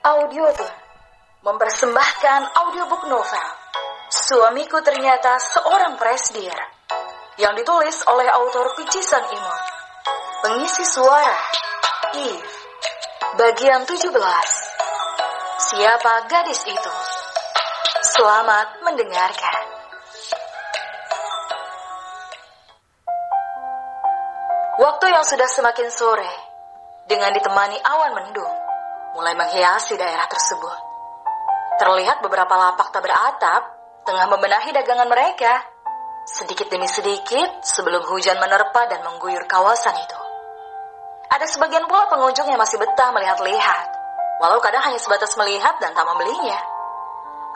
Audiobook mempersembahkan audiobook novel Suamiku Ternyata Seorang Presdir yang ditulis oleh autor Picisan Imut. Pengisi suara Eve. Bagian 17. Siapa gadis itu? Selamat mendengarkan. Waktu yang sudah semakin sore, dengan ditemani awan mendung, mulai menghiasi daerah tersebut. Terlihat beberapa lapak tak beratap tengah membenahi dagangan mereka, sedikit demi sedikit sebelum hujan menerpa dan mengguyur kawasan itu. Ada sebagian pula pengunjung yang masih betah melihat-lihat, walau kadang hanya sebatas melihat dan tak membelinya.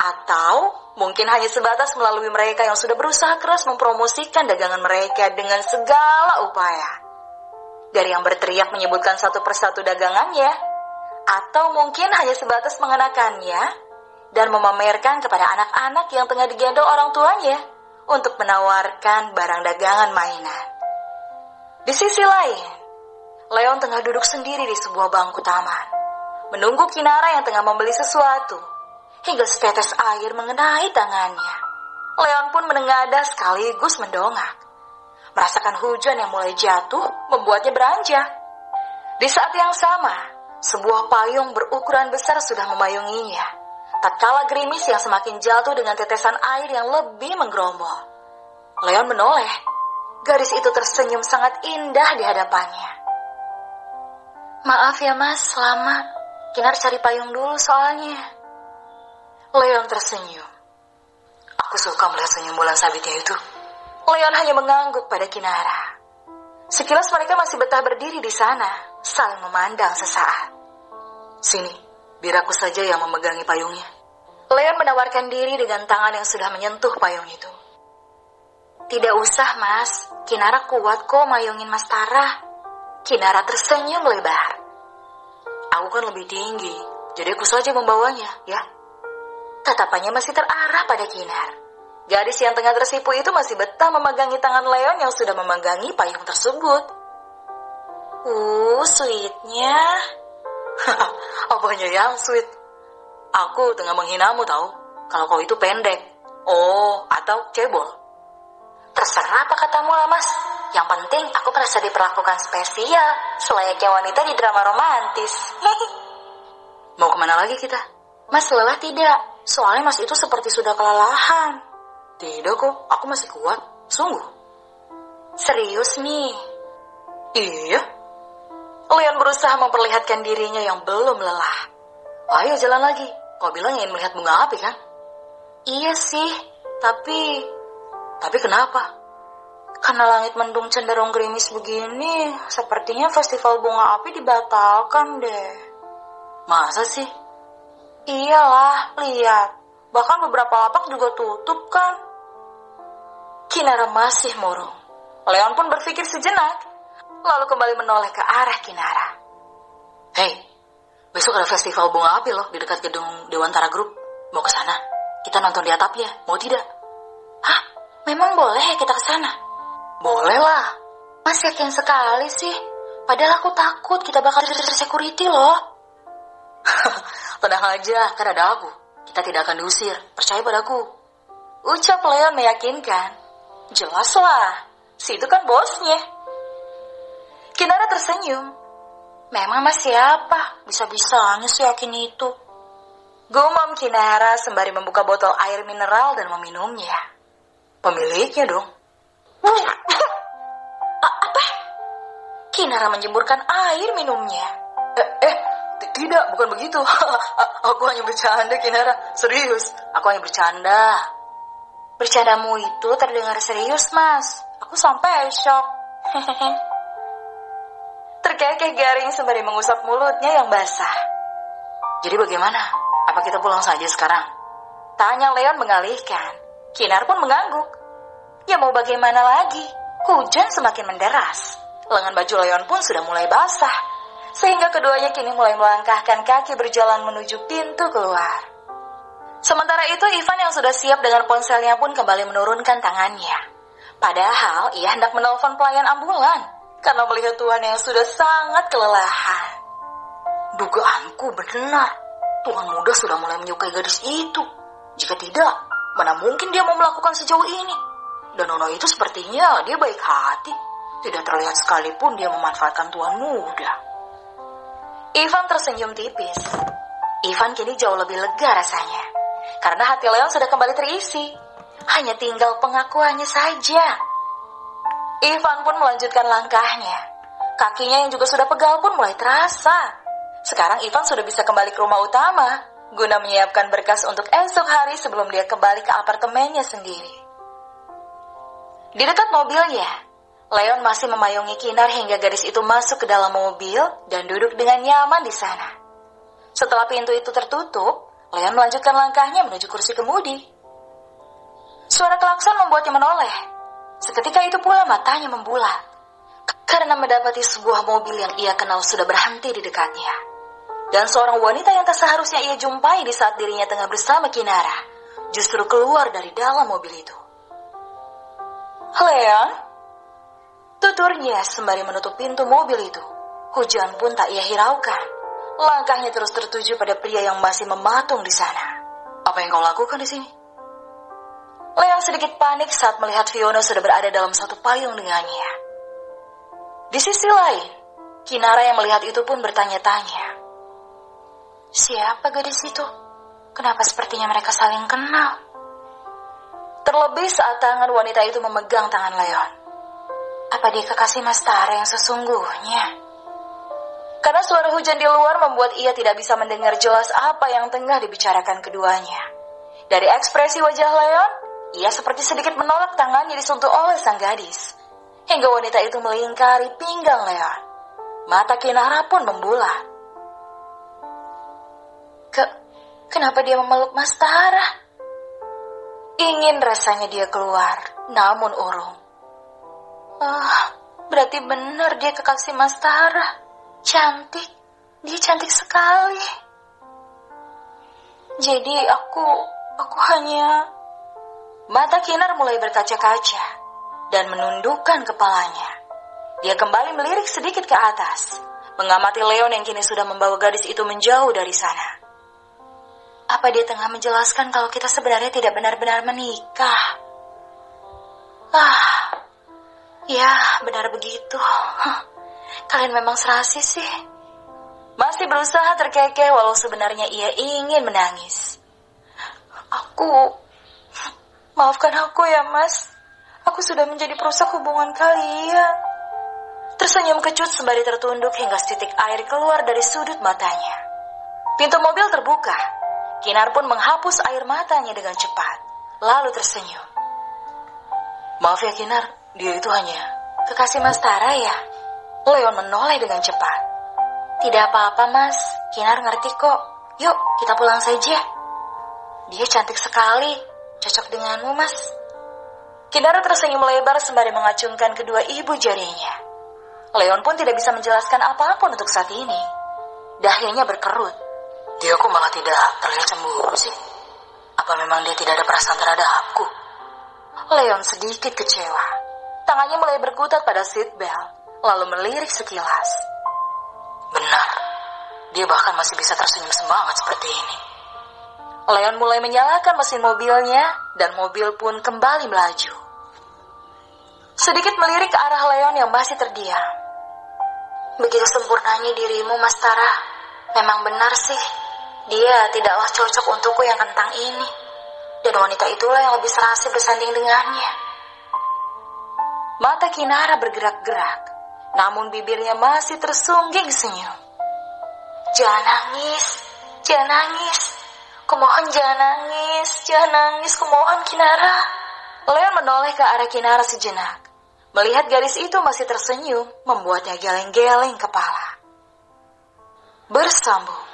Atau mungkin hanya sebatas melalui mereka yang sudah berusaha keras mempromosikan dagangan mereka dengan segala upaya. Dari yang berteriak menyebutkan satu persatu dagangannya, atau mungkin hanya sebatas mengenakannya dan memamerkan kepada anak-anak yang tengah digendong orang tuanya untuk menawarkan barang dagangan mainan. Di sisi lain, Leon tengah duduk sendiri di sebuah bangku taman, menunggu Kinara yang tengah membeli sesuatu, hingga setetes air mengenai tangannya. Leon pun menengadah sekaligus mendongak. Merasakan hujan yang mulai jatuh membuatnya beranjak. Di saat yang sama, sebuah payung berukuran besar sudah memayunginya. Tatkala gerimis yang semakin jatuh dengan tetesan air yang lebih menggerombol. Leon menoleh. Gadis itu tersenyum sangat indah di hadapannya. Maaf ya mas, selamat. Kinar cari payung dulu soalnya. Leon tersenyum. Aku suka melihat senyum bulan sabitnya itu. Leon hanya mengangguk pada Kinara. Sekilas mereka masih betah berdiri di sana, saling memandang sesaat. Sini, biar aku saja yang memegangi payungnya. Leon menawarkan diri dengan tangan yang sudah menyentuh payung itu. Tidak usah mas, Kinara kuat kok mayungin mas Tara. Kinara tersenyum lebar. Aku kan lebih tinggi, jadi aku saja membawanya, ya. Tatapannya masih terarah pada Kinar. Gadis yang tengah tersipu itu masih betah memegangi tangan Leon yang sudah memegangi payung tersebut. Sweetnya. Apanya yang sweet? Aku tengah menghinamu tahu, kalau kau itu pendek. Atau cebol. Terserah apa katamu lah mas. Yang penting aku merasa diperlakukan spesial, selayaknya wanita di drama romantis. Mau kemana lagi kita? Mas lelah tidak? Soalnya mas itu seperti sudah kelelahan. Tidak kok, aku masih kuat. Sungguh. Serius nih? Iya. Leon berusaha memperlihatkan dirinya yang belum lelah. Ayo jalan lagi. Kau bilang ingin melihat bunga api kan? Iya sih, tapi kenapa? Karena langit mendung cenderung gerimis begini, sepertinya festival bunga api dibatalkan deh. Masa sih? Iyalah, lihat. Bahkan beberapa lapak juga tutup kan. Kinara masih murung. Leon pun berpikir sejenak, lalu kembali menoleh ke arah Kinara. Hei, besok ada festival bunga api loh di dekat gedung Dewantara Group. Mau ke sana? Kita nonton di atapnya, mau tidak? Hah? Memang boleh ya kita ke sana? Boleh lah. Mas yakin sekali sih. Padahal aku takut kita bakal security loh. Tenang aja, kan ada aku. Kita tidak akan diusir, percaya padaku. Ucap Leon meyakinkan. Jelaslah, si itu kan bosnya. Kinara tersenyum. Memang mas siapa? Bisa-bisanya sih yakin itu. Gumam Kinara sembari membuka botol air mineral dan meminumnya. Pemiliknya dong. Apa? Kinara menjemurkan air minumnya. Tidak, bukan begitu. Aku hanya bercanda, Kinara. Serius, aku hanya bercanda. Bercandamu itu terdengar serius, mas. Aku sampai shock. Terkekeh garing sembari mengusap mulutnya yang basah. Jadi bagaimana? Apa kita pulang saja sekarang? Tanya Leon mengalihkan. Kinar pun mengangguk. Ya mau bagaimana lagi? Hujan semakin menderas. Lengan baju Leon pun sudah mulai basah. Sehingga keduanya kini mulai melangkahkan kaki berjalan menuju pintu keluar. Sementara itu Ivan yang sudah siap dengan ponselnya pun kembali menurunkan tangannya. Padahal ia hendak menelpon pelayan ambulan karena melihat Tuhan yang sudah sangat kelelahan. Dugaanku benar. Tuan muda sudah mulai menyukai gadis itu. Jika tidak, mana mungkin dia mau melakukan sejauh ini. Dan Nona itu sepertinya dia baik hati. Tidak terlihat sekalipun dia memanfaatkan tuan muda. Ivan tersenyum tipis. Ivan kini jauh lebih lega rasanya. Karena hati Leon sudah kembali terisi. Hanya tinggal pengakuannya saja. Ivan pun melanjutkan langkahnya. Kakinya yang juga sudah pegal pun mulai terasa. Sekarang Ivan sudah bisa kembali ke rumah utama, guna menyiapkan berkas untuk esok hari sebelum dia kembali ke apartemennya sendiri. Di dekat mobilnya, Leon masih memayungi Kinar hingga gadis itu masuk ke dalam mobil dan duduk dengan nyaman di sana. Setelah pintu itu tertutup, Leon melanjutkan langkahnya menuju kursi kemudi. Suara klakson membuatnya menoleh. Seketika itu pula matanya membulat, karena mendapati sebuah mobil yang ia kenal sudah berhenti di dekatnya. Dan seorang wanita yang tak seharusnya ia jumpai di saat dirinya tengah bersama Kinara, justru keluar dari dalam mobil itu. Leon, tuturnya sembari menutup pintu mobil itu. Hujan pun tak ia hiraukan. Langkahnya terus tertuju pada pria yang masih mematung di sana. Apa yang kau lakukan di sini? Leon sedikit panik saat melihat Fiona sudah berada dalam satu payung dengannya. Di sisi lain, Kinara yang melihat itu pun bertanya-tanya. Siapa gadis itu? Kenapa sepertinya mereka saling kenal? Terlebih saat tangan wanita itu memegang tangan Leon. Apa dia kekasih Mas Tara yang sesungguhnya? Karena suara hujan di luar membuat ia tidak bisa mendengar jelas apa yang tengah dibicarakan keduanya. Dari ekspresi wajah Leon, ia seperti sedikit menolak tangannya disentuh oleh sang gadis. Hingga wanita itu melingkari pinggang Leon. Mata Kinara pun membulat. Kenapa dia memeluk Mas Tara? Ingin rasanya dia keluar, namun urung. Berarti benar dia kekasih Mas Tara. Cantik, dia cantik sekali. Jadi aku hanya... Mata Kinar mulai berkaca-kaca dan menundukkan kepalanya. Dia kembali melirik sedikit ke atas, mengamati Leon yang kini sudah membawa gadis itu menjauh dari sana. Apa dia tengah menjelaskan kalau kita sebenarnya tidak benar-benar menikah? Ya, benar begitu. Kalian memang serasi sih. Masih berusaha terkekeh walau sebenarnya ia ingin menangis. Maafkan aku ya Mas. Aku sudah menjadi perusak hubungan kalian. Tersenyum kecut sembari tertunduk hingga setitik air keluar dari sudut matanya. Pintu mobil terbuka. Kinar pun menghapus air matanya dengan cepat, lalu tersenyum. Maaf ya Kinar, dia itu hanya kekasih Mas Tara ya? Leon menoleh dengan cepat. Tidak apa-apa Mas, Kinar ngerti kok. Yuk, kita pulang saja. Dia cantik sekali, cocok denganmu Mas. Kinar tersenyum lebar sembari mengacungkan kedua ibu jarinya. Leon pun tidak bisa menjelaskan apapun untuk saat ini. Dahinya berkerut. Dia kok malah tidak terlihat cemburu sih? Apa memang dia tidak ada perasaan terhadapku? Leon sedikit kecewa. Tangannya mulai berkutat pada seatbelt, lalu melirik sekilas. Benar, dia bahkan masih bisa tersenyum semangat seperti ini. Leon mulai menyalakan mesin mobilnya, dan mobil pun kembali melaju. Sedikit melirik ke arah Leon yang masih terdiam. Begitu sempurnanya dirimu, Mas Tara. Memang benar sih. Dia tidaklah cocok untukku yang kentang ini. Dan wanita itulah yang lebih serasi bersanding dengannya. Mata Kinara bergerak-gerak, namun bibirnya masih tersungging senyum. Jangan nangis, jangan nangis. Kumohon jangan nangis, kumohon Kinara. Leon menoleh ke arah Kinara sejenak. Melihat gadis itu masih tersenyum, membuatnya geleng-geleng kepala. Bersambung.